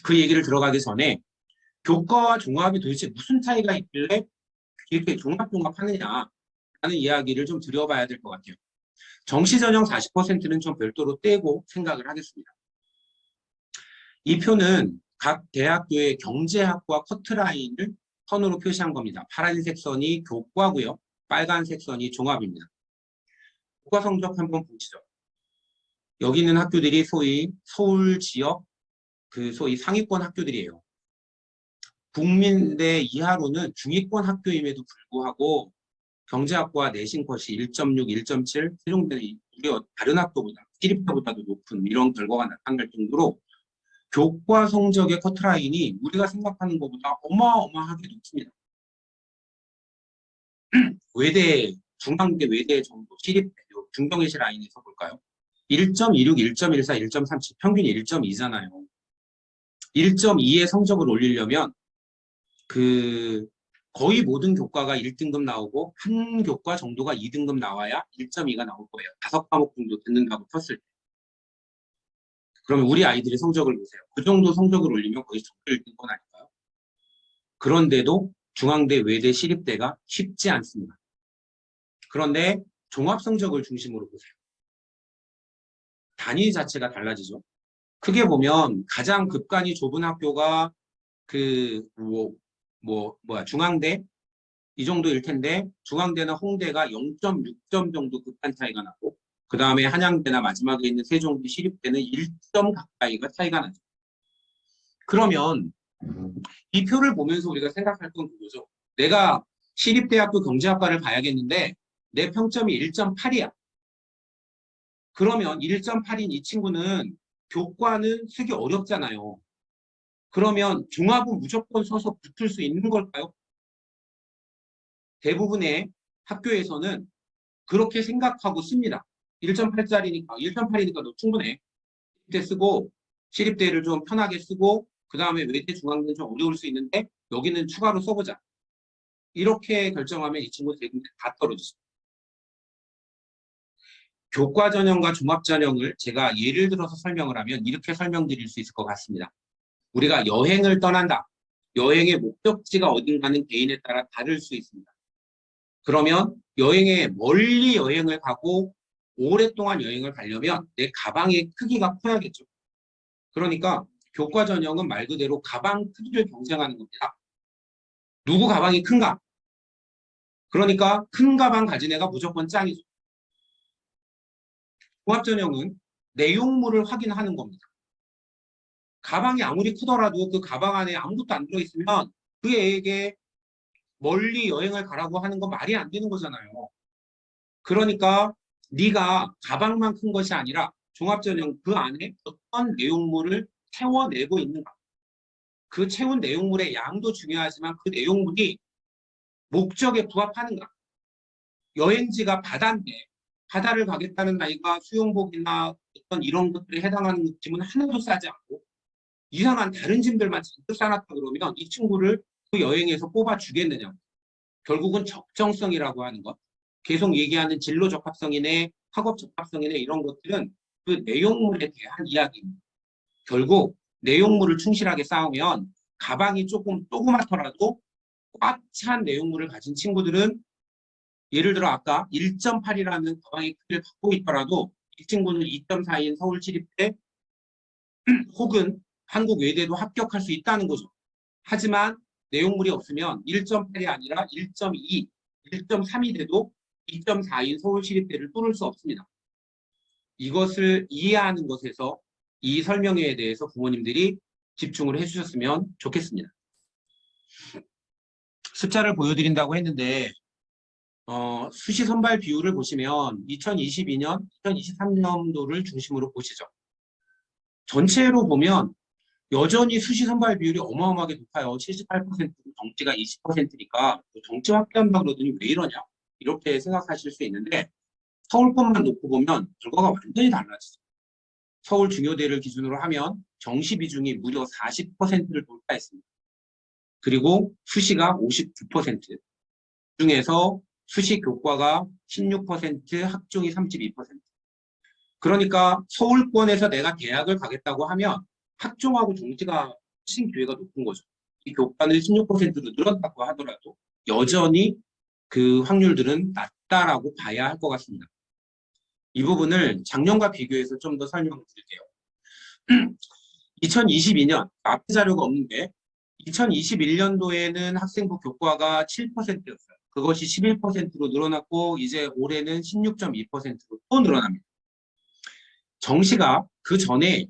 그 얘기를 들어가기 전에 교과와 종합이 도대체 무슨 차이가 있길래 이렇게 종합하느냐라는 이야기를 좀 드려봐야 될 것 같아요. 정시 전형 40%는 좀 별도로 떼고 생각을 하겠습니다. 이 표는 각 대학교의 경제학과 커트라인을 선으로 표시한 겁니다. 파란색 선이 교과고요. 빨간색 선이 종합입니다. 교과 성적 한번 보시죠. 여기 있는 학교들이 소위 서울 지역 소위 상위권 학교들이에요. 국민대 이하로는 중위권 학교임에도 불구하고 경제학과 내신 컷이 1.6, 1.7, 세종대는 무려 다른 학교보다 시립대보다도 높은 이런 결과가 나타날 정도로 교과 성적의 커트라인이 우리가 생각하는 것보다 어마어마하게 높습니다. 외대, 중앙대 외대 정도 시립대, 중경외시 라인에서 볼까요? 1.26, 1.14, 1.37, 평균이 1.2잖아요. 1.2의 성적을 올리려면 거의 모든 교과가 1등급 나오고 한 교과 정도가 2등급 나와야 1.2가 나올 거예요. 5과목 정도 듣는다고 쳤을 때. 그러면 우리 아이들의 성적을 보세요. 그 정도 성적을 올리면 거의 전교 1등권 아닐까요? 그런데도 중앙대, 외대, 시립대가 쉽지 않습니다. 그런데 종합 성적을 중심으로 보세요. 단위 자체가 달라지죠. 크게 보면 가장 급간이 좁은 학교가 중앙대 이 정도일 텐데 중앙대나 홍대가 0.6점 정도 급간 차이가 나고 그 다음에 한양대나 마지막에 있는 세종대 시립대는 1점 가까이가 차이가 나죠. 그러면 이 표를 보면서 우리가 생각할 건 그거죠. 내가 시립대학교 경제학과를 가야겠는데 내 평점이 1.8이야. 그러면 1.8인 이 친구는 교과는 쓰기 어렵잖아요. 그러면 종합은 무조건 써서 붙을 수 있는 걸까요? 대부분의 학교에서는 그렇게 생각하고 씁니다. 1.8이니까 너 충분해. 시립대 쓰고 시립대를 좀 편하게 쓰고 그 다음에 외대 중앙대는 좀 어려울 수 있는데 여기는 추가로 써보자. 이렇게 결정하면 이 친구 대부분 다 떨어지죠. 교과 전형과 종합 전형을 제가 예를 들어서 설명을 하면 이렇게 설명드릴 수 있을 것 같습니다. 우리가 여행을 떠난다. 여행의 목적지가 어딘가는 개인에 따라 다를 수 있습니다. 그러면 멀리 여행을 가고 오랫동안 여행을 가려면 내 가방의 크기가 커야겠죠. 그러니까 교과 전형은 말 그대로 가방 크기를 경쟁하는 겁니다. 누구 가방이 큰가? 그러니까 큰 가방 가진 애가 무조건 짱이죠. 종합 전형은 내용물을 확인하는 겁니다. 가방이 아무리 크더라도 그 가방 안에 아무것도 안 들어있으면 그 애에게 멀리 여행을 가라고 하는 건 말이 안 되는 거잖아요. 그러니까 네가 가방만 큰 것이 아니라 종합전형 그 안에 어떤 내용물을 채워내고 있는가. 그 채운 내용물의 양도 중요하지만 그 내용물이 목적에 부합하는가. 여행지가 바다인데 바다를 가겠다는 아이가 수영복이나 어떤 이런 것들에 해당하는 짐은 하나도 싸지 않고 이상한 다른 짐들만 잔뜩 싸놨다 그러면 이 친구를 그 여행에서 뽑아주겠느냐. 결국은 적정성이라고 하는 것. 계속 얘기하는 진로 적합성이네, 학업 적합성이네 이런 것들은 그 내용물에 대한 이야기입니다. 결국 내용물을 충실하게 쌓으면 가방이 조금 조그맣더라도 꽉 찬 내용물을 가진 친구들은 예를 들어 아까 1.8이라는 가방의 크기를 갖고 있더라도 이 친구는 2.4인 서울시립대 혹은 한국 외대도 합격할 수 있다는 거죠. 하지만 내용물이 없으면 1.8이 아니라 1.2, 1.3이 돼도 2.4인 서울시립대를 뚫을 수 없습니다. 이것을 이해하는 것에서 이 설명회에 대해서 부모님들이 집중을 해주셨으면 좋겠습니다. 숫자를 보여드린다고 했는데 수시 선발 비율을 보시면 2022년, 2023년도를 중심으로 보시죠. 전체로 보면 여전히 수시 선발 비율이 어마어마하게 높아요. 78%, 정시가 20%니까 정시 확대한다 그러더니 왜 이러냐 이렇게 생각하실 수 있는데 서울권만 놓고 보면 결과가 완전히 달라지죠. 서울 중요대를 기준으로 하면 정시 비중이 무려 40%를 돌파했습니다. 그리고 수시가 59%, 중에서 수시 교과가 16%, 학종이 32%. 그러니까 서울권에서 내가 대학을 가겠다고 하면 학종하고 정시가 훨씬 기회가 높은 거죠. 이 교과는 16%로 늘었다고 하더라도 여전히 그 확률들은 낮다라고 봐야 할 것 같습니다. 이 부분을 작년과 비교해서 좀 더 설명을 드릴게요. 2022년, 앞에 자료가 없는데 2021년도에는 학생부 교과가 7%였어요. 그것이 11%로 늘어났고 이제 올해는 16.2%로 또 늘어납니다. 정시가 그 전에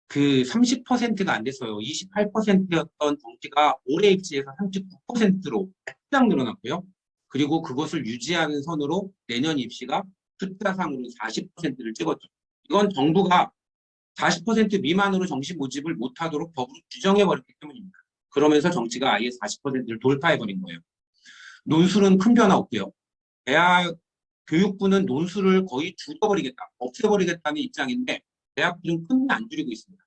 그 30%가 안 됐어요. 28%였던 정시가 올해 입시에서 39%로 딱 늘어났고요. 그리고 그것을 유지하는 선으로 내년 입시가 숫자상으로 40%를 찍었죠. 이건 정부가 40% 미만으로 정시 모집을 못하도록 법으로 규정해버렸기 때문입니다. 그러면서 정시가 아예 40%를 돌파해버린 거예요. 논술은 큰 변화 없고요. 대학 교육부는 논술을 거의 줄여버리겠다, 없애버리겠다는 입장인데 대학들은 끝내 안 줄이고 있습니다.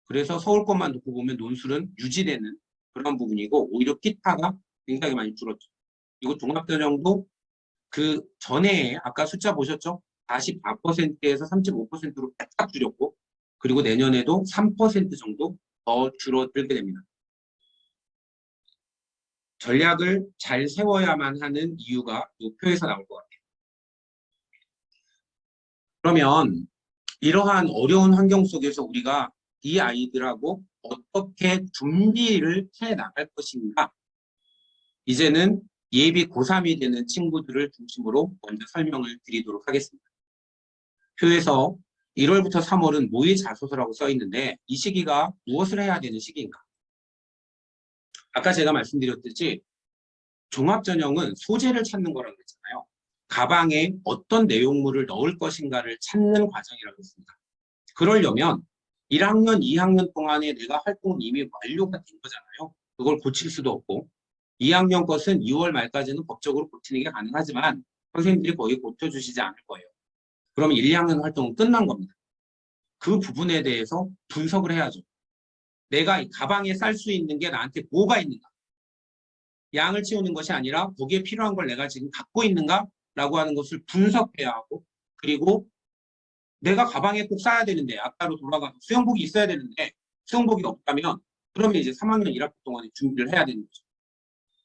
그래서 서울 것만 놓고 보면 논술은 유지되는 그런 부분이고 오히려 기타가 굉장히 많이 줄었죠. 그리고 종합전형도 그 전에 아까 숫자 보셨죠? 44%에서 35%로 바짝 줄였고 그리고 내년에도 3% 정도 더 줄어들게 됩니다. 전략을 잘 세워야만 하는 이유가 이 표에서 나올 것 같아요. 그러면 이러한 어려운 환경 속에서 우리가 이 아이들하고 어떻게 준비를 해 나갈 것인가? 이제는 예비 고3이 되는 친구들을 중심으로 먼저 설명을 드리도록 하겠습니다. 표에서 1월부터 3월은 모의 자소서라고 써 있는데 이 시기가 무엇을 해야 되는 시기인가? 아까 제가 말씀드렸듯이 종합전형은 소재를 찾는 거라고 했잖아요. 가방에 어떤 내용물을 넣을 것인가를 찾는 과정이라고 했습니다. 그러려면 1학년, 2학년 동안에 내가 활동은 이미 완료가 된 거잖아요. 그걸 고칠 수도 없고 2학년 것은 2월 말까지는 법적으로 고치는 게 가능하지만 선생님들이 거의 고쳐주시지 않을 거예요. 그럼 1, 2학년 활동은 끝난 겁니다. 그 부분에 대해서 분석을 해야죠. 내가 이 가방에 쌀 수 있는 게 나한테 뭐가 있는가? 양을 채우는 것이 아니라 거기에 필요한 걸 내가 지금 갖고 있는가? 라고 하는 것을 분석해야 하고 그리고 내가 가방에 꼭 싸야 되는데 아까로 돌아가서 수영복이 있어야 되는데 수영복이 없다면 그러면 이제 3학년 1학기 동안에 준비를 해야 되는 거죠.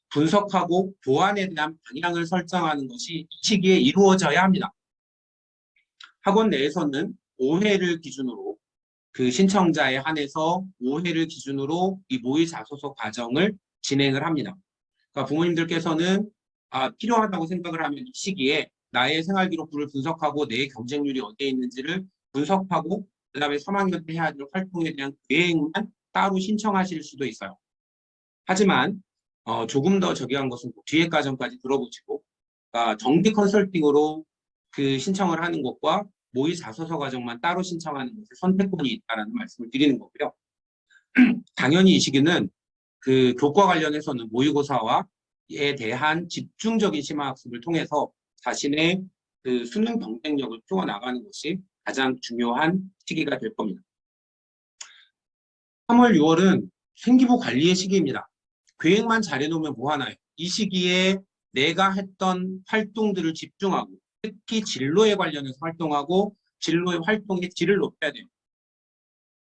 분석하고 보완에 대한 방향을 설정하는 것이 이 시기에 이루어져야 합니다. 학원 내에서는 5회를 기준으로 그 신청자에 한해서 5회를 기준으로 이 모의 자소서 과정을 진행을 합니다. 그러니까 부모님들께서는 필요하다고 생각을 하면 이 시기에 나의 생활기록부를 분석하고 내 경쟁률이 어디에 있는지를 분석하고 그 다음에 3학년 때 해야 될 활동에 대한 계획만 따로 신청하실 수도 있어요. 하지만 조금 더 저기한 것은 뒤에 과정까지 들어보시고 그러니까 정기 컨설팅으로 그 신청을 하는 것과 모의 자소서 과정만 따로 신청하는 것에 선택권이 있다는 말씀을 드리는 거고요. 당연히 이 시기는 그 교과 관련해서는 모의고사와에 대한 집중적인 심화학습을 통해서 자신의 그 수능 경쟁력을 키워나가는 것이 가장 중요한 시기가 될 겁니다. 3월, 6월은 생기부 관리의 시기입니다. 계획만 잘해놓으면 뭐하나요? 이 시기에 내가 했던 활동들을 집중하고 특히 진로에 관련해서 활동하고 진로의 활동의 질을 높여야 돼요.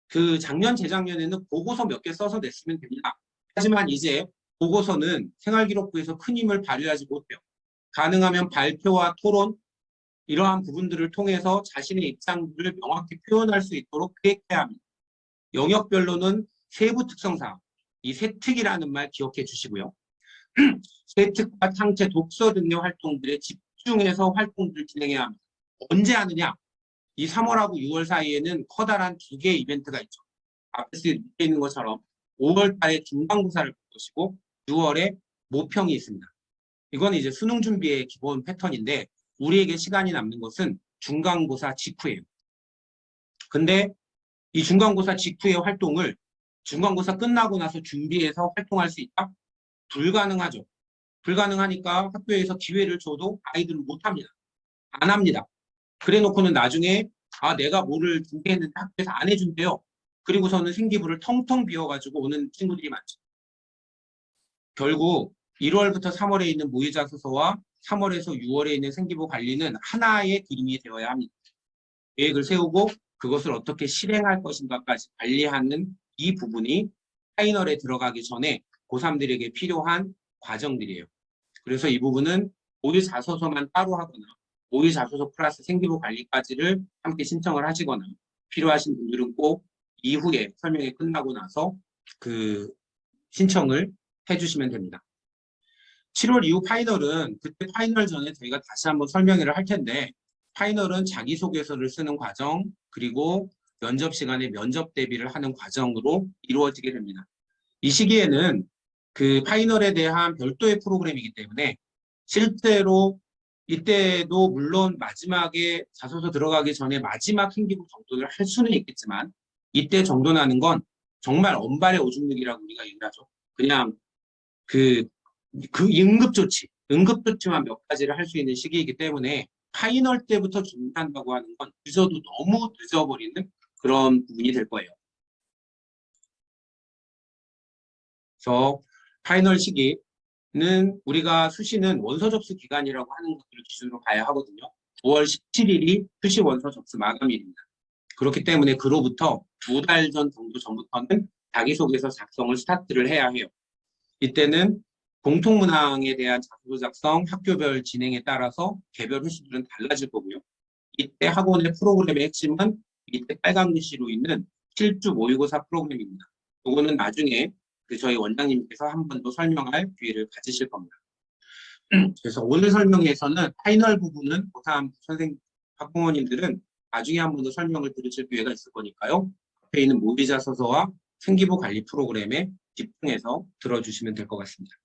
그 작년, 재작년에는 보고서 몇 개 써서 냈으면 됩니다. 하지만 이제 보고서는 생활기록부에서 큰 힘을 발휘하지 못해요. 가능하면 발표와 토론, 이러한 부분들을 통해서 자신의 입장들을 명확히 표현할 수 있도록 계획해야 합니다. 영역별로는 세부 특성상 이 세특이라는 말 기억해 주시고요. 세특과 탕체, 독서 등의 활동들에 집중해서 활동들을 진행해야 합니다. 언제 하느냐? 이 3월하고 6월 사이에는 커다란 2개의 이벤트가 있죠. 앞에서 밑에 있는 것처럼 5월 달에 중간고사를 볼 것이고 6월에 모평이 있습니다. 이건 이제 수능 준비의 기본 패턴인데 우리에게 시간이 남는 것은 중간고사 직후예요. 근데 이 중간고사 직후의 활동을 중간고사 끝나고 나서 준비해서 활동할 수 있다? 불가능하죠. 불가능하니까 학교에서 기회를 줘도 아이들은 못합니다. 안 합니다. 그래 놓고는 나중에 내가 뭐를 준비했는데 학교에서 안 해준대요. 그리고서는 생기부를 텅텅 비워가지고 오는 친구들이 많죠. 결국 1월부터 3월에 있는 모의자소서와 3월에서 6월에 있는 생기부 관리는 하나의 그림이 되어야 합니다. 계획을 세우고 그것을 어떻게 실행할 것인가까지 관리하는 이 부분이 파이널에 들어가기 전에 고3들에게 필요한 과정들이에요. 그래서 이 부분은 모의 자소서만 따로 하거나 모의 자소서 플러스 생기부 관리까지를 함께 신청을 하시거나 필요하신 분들은 꼭 이후에 설명이 끝나고 나서 그 신청을 해주시면 됩니다. 7월 이후 파이널은 그때 파이널 전에 저희가 다시 한번 설명을 할 텐데 파이널은 자기소개서를 쓰는 과정 그리고 면접 시간에 면접 대비를 하는 과정으로 이루어지게 됩니다. 이 시기에는 그 파이널에 대한 별도의 프로그램이기 때문에 실제로 이때도 물론 마지막에 자소서 들어가기 전에 마지막 hin기부 정도를 할 수는 있겠지만 이때 정도나는 건 정말 언발의 오줌누기라고 우리가 얘기하죠. 그냥 그 응급조치만 몇 가지를 할 수 있는 시기이기 때문에 파이널 때부터 준비한다고 하는 건 늦어도 너무 늦어버리는 그런 부분이 될 거예요. 그래서 파이널 시기는 우리가 수시는 원서 접수 기간이라고 하는 것들을 기준으로 봐야 하거든요. 5월 17일이 수시 원서 접수 마감일입니다. 그렇기 때문에 그로부터 2달 전 정도 전부터는 자기소개서 작성을 스타트를 해야 해요. 이때는 공통문항에 대한 자소서 작성, 학교별 진행에 따라서 개별 횟수들은 달라질 거고요. 이때 학원의 프로그램의 핵심은 밑에 빨간 글씨로 있는 실주 모의고사 프로그램입니다. 이거는 나중에 저희 원장님께서 한 번 더 설명할 기회를 가지실 겁니다. 그래서 오늘 설명에서는 파이널 부분은 고3 선생님, 학부모님들은 나중에 한 번 더 설명을 들으실 기회가 있을 거니까요. 앞에 있는 모의자소서와 생기부 관리 프로그램에 집중해서 들어주시면 될 것 같습니다.